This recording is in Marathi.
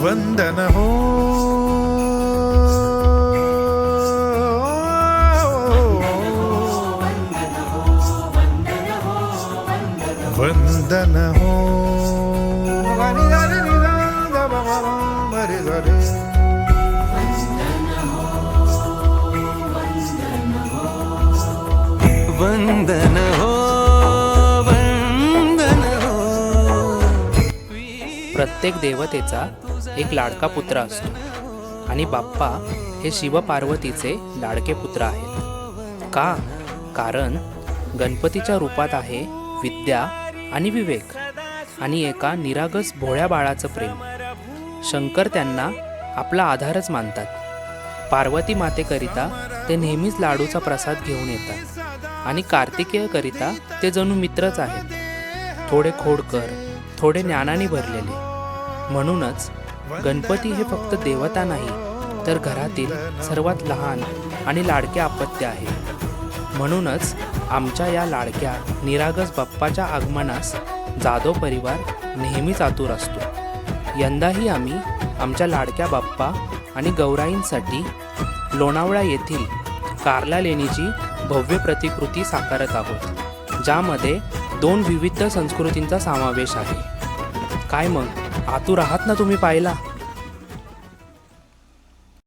वंदन हो वंदन हो वंदन हो वंदन हो। प्रत्येक देवतेचा एक लाडका पुत्र असतो आणि बाप्पा हे शिवपार्वतीचे लाडके पुत्र आहेत. का? कारण गणपतीच्या रूपात आहे विद्या आणि विवेक आणि एका निरागस भोळ्या बाळाचं प्रेम. शंकर त्यांना आपला आधारच मानतात. पार्वती मातेकरिता ते नेहमीच लाडूचा प्रसाद घेऊन येतात आणि कार्तिकेयकरिता ते जणू मित्रच आहेत, थोडे खोडकर, थोडे ज्ञानाने भरलेले. म्हणूनच गणपती हे फक्त देवता नाही, तर घरातील सर्वात लहान आणि लाडके अपत्य आहे. म्हणूनच आमच्या या लाडक्या निरागस बाप्पाच्या आगमनास जाधव परिवार नेहमीच आतुर असतो. यंदाही आम्ही आमच्या लाडक्या बाप्पा आणि गौराईंसाठी लोणावळा येथील कार्ला लेणीची भव्य प्रतिकृती साकारत आहोत, ज्यामध्ये 2 विविध संस्कृतींचा समावेश आहे. काय मग, आतुर आहात ना तुम्ही पाहायला?